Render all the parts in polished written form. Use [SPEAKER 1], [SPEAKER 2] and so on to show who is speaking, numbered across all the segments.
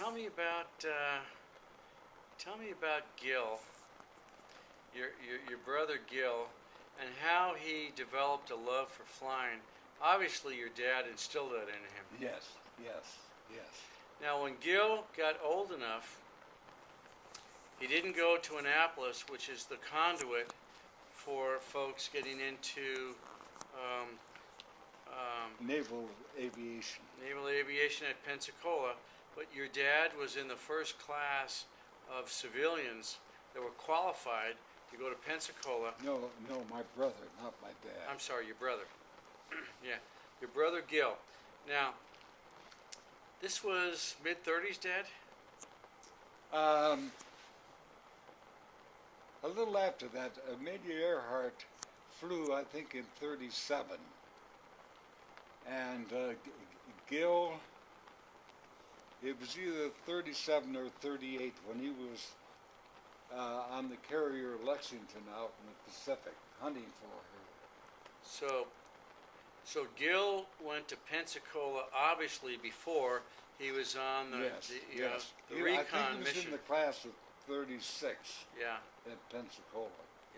[SPEAKER 1] tell me about Gil, your brother Gil, and how he developed a love for flying. Obviously, your dad instilled that in him.
[SPEAKER 2] Yes, yes, yes.
[SPEAKER 1] Now, when Gil got old enough, he didn't go to Annapolis, which is the conduit for folks getting into um,
[SPEAKER 2] Naval aviation.
[SPEAKER 1] naval aviation at Pensacola, but your dad was in the first class of civilians that were qualified to go to Pensacola.
[SPEAKER 2] No, my brother, not my dad.
[SPEAKER 1] I'm sorry, your brother. Yeah, your brother Gil. Now, this was mid-30s, Dad?
[SPEAKER 2] A little after that, Amelia Earhart flew, I think, in 37. And Gil, it was either 37 or 38 when he was on the carrier Lexington out in the Pacific, hunting for her.
[SPEAKER 1] So Gil went to Pensacola obviously before he was on the the recon
[SPEAKER 2] I think he was
[SPEAKER 1] mission.
[SPEAKER 2] in the class of 36
[SPEAKER 1] Yeah,
[SPEAKER 2] at Pensacola.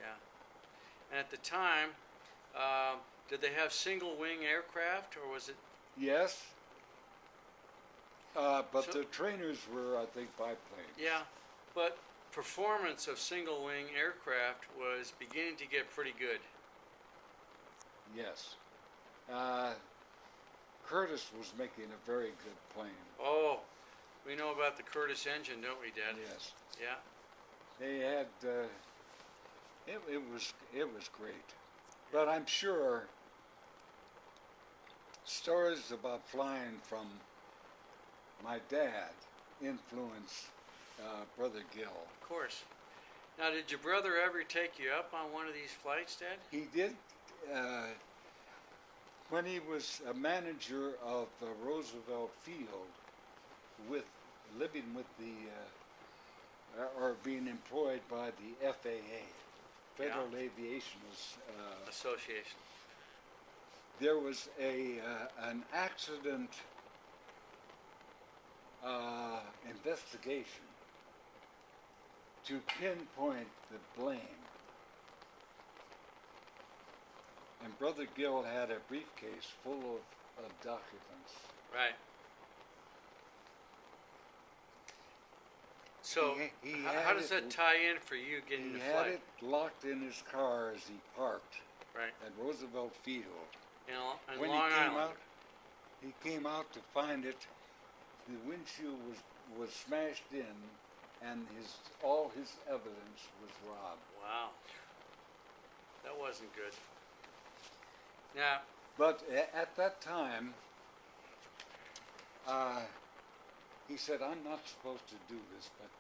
[SPEAKER 1] yeah. And at the time, did they have single wing aircraft or was it?
[SPEAKER 2] Yes, but
[SPEAKER 1] So-
[SPEAKER 2] the trainers were, I think, biplanes.
[SPEAKER 1] Yeah, but performance of single wing aircraft was beginning to get pretty good.
[SPEAKER 2] Yes. Curtis was making a very good plane.
[SPEAKER 1] Oh, we know about the Curtis engine, don't we, Dad?
[SPEAKER 2] Yes.
[SPEAKER 1] Yeah.
[SPEAKER 2] They had, it was great. But I'm sure stories about flying from my dad influenced Brother Gil.
[SPEAKER 1] Of course. Now, did your brother ever take you up on one of these flights, Dad?
[SPEAKER 2] He did, when he was a manager of Roosevelt Field, living with or being employed by the FAA, Federal Aviation
[SPEAKER 1] Association.
[SPEAKER 2] There was an accident investigation to pinpoint the blame. And Brother Gil had a briefcase full of documents.
[SPEAKER 1] Right. So, how does that tie in for you getting the
[SPEAKER 2] He had
[SPEAKER 1] flight?
[SPEAKER 2] it locked in his car as he parked
[SPEAKER 1] Right.
[SPEAKER 2] at Roosevelt Field.
[SPEAKER 1] In
[SPEAKER 2] When
[SPEAKER 1] Long Island.
[SPEAKER 2] he came out to find it. The windshield was smashed in, and all his evidence was robbed.
[SPEAKER 1] Wow. That wasn't good. Now,
[SPEAKER 2] But at that time, he said, "I'm not supposed to do this, but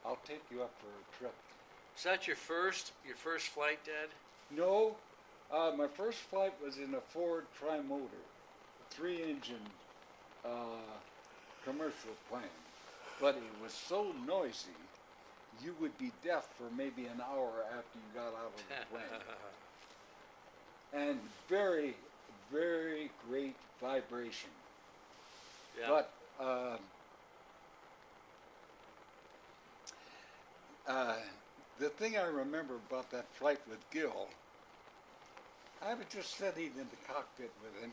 [SPEAKER 2] I'll take you up for a trip."
[SPEAKER 1] was that your first flight, Dad?
[SPEAKER 2] No, my first flight was in a Ford Trimotor, 3-engine commercial plane. But it was so noisy, you would be deaf for maybe an hour after you got out of the plane. And very, very great vibration.
[SPEAKER 1] Yeah.
[SPEAKER 2] But the thing I remember about that flight with Gil, I was just sitting in the cockpit with him,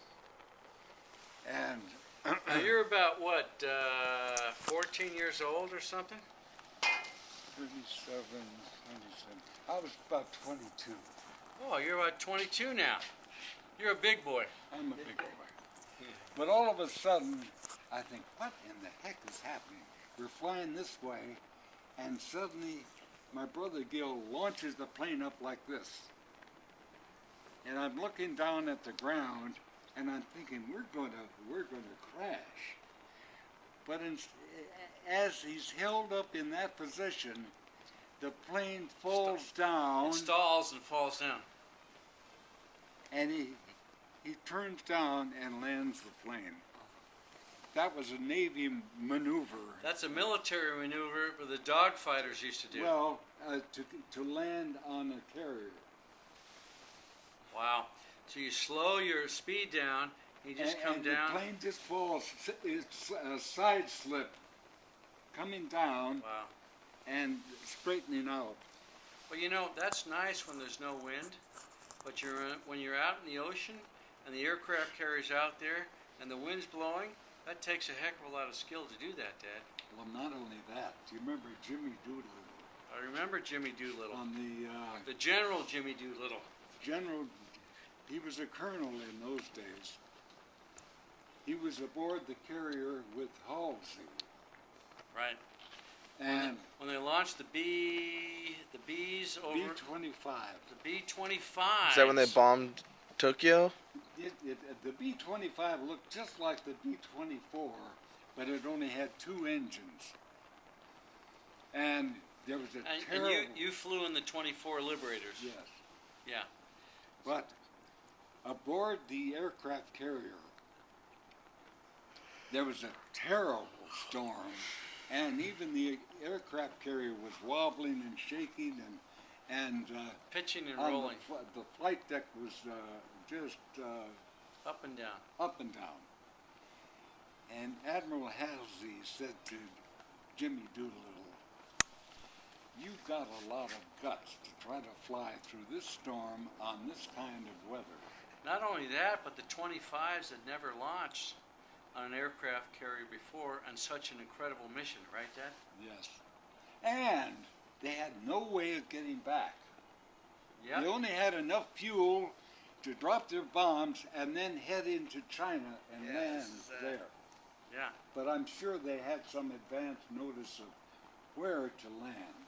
[SPEAKER 2] and
[SPEAKER 1] Now, you're about, what, 14 years old or something?
[SPEAKER 2] 37, I was about 22.
[SPEAKER 1] Oh, you're about 22 now. You're a big boy.
[SPEAKER 2] I'm a big boy. But all of a sudden, I think, what in the heck is happening? We're flying this way, and suddenly my brother Gil launches the plane up like this. And I'm looking down at the ground, and I'm thinking, we're going to crash. But as he's held up in that position, the plane falls down.
[SPEAKER 1] It stalls and falls down.
[SPEAKER 2] And he turns down and lands the plane. That was a Navy maneuver.
[SPEAKER 1] That's a military maneuver that the dogfighters used to do.
[SPEAKER 2] Well, to land on a carrier.
[SPEAKER 1] Wow. So you slow your speed down, you just come
[SPEAKER 2] and
[SPEAKER 1] down.
[SPEAKER 2] The plane just falls. It's a side slip coming down
[SPEAKER 1] Wow.
[SPEAKER 2] and straightening out.
[SPEAKER 1] Well, you know, that's nice when there's no wind, but when you're out in the ocean and the aircraft carrier's out there and the wind's blowing, that takes a heck of a lot of skill to do that, Dad.
[SPEAKER 2] Well, not only that, do you remember Jimmy Doolittle?
[SPEAKER 1] I remember Jimmy Doolittle.
[SPEAKER 2] On
[SPEAKER 1] The General Jimmy Doolittle.
[SPEAKER 2] General, he was a colonel in those days. He was aboard the carrier with Halsey.
[SPEAKER 1] Right.
[SPEAKER 2] And
[SPEAKER 1] when they launched the Bs over
[SPEAKER 2] B-25.
[SPEAKER 1] the B-25.
[SPEAKER 3] Is that when they bombed Tokyo?
[SPEAKER 2] The B-25 looked just like the B-24, but it only had two engines. And there was a terrible...
[SPEAKER 1] And you flew in the 24 Liberators.
[SPEAKER 2] Yes.
[SPEAKER 1] Yeah.
[SPEAKER 2] But aboard the aircraft carrier, there was a terrible storm, and even the aircraft carrier was wobbling and shaking, and
[SPEAKER 1] Pitching and
[SPEAKER 2] on
[SPEAKER 1] rolling.
[SPEAKER 2] the flight deck was just
[SPEAKER 1] Up and down.
[SPEAKER 2] up and down. And Admiral Halsey said to Jimmy Doolittle, "You've got a lot of guts to try to fly through this storm on this kind of weather."
[SPEAKER 1] Not only that, but the 25s had never launched on an aircraft carrier before, and such an incredible mission, right, Dad?
[SPEAKER 2] Yes. And they had no way of getting back.
[SPEAKER 1] Yeah.
[SPEAKER 2] They only had enough fuel to drop their bombs and then head into China and land there.
[SPEAKER 1] Yeah.
[SPEAKER 2] But I'm sure they had some advance notice of where to land.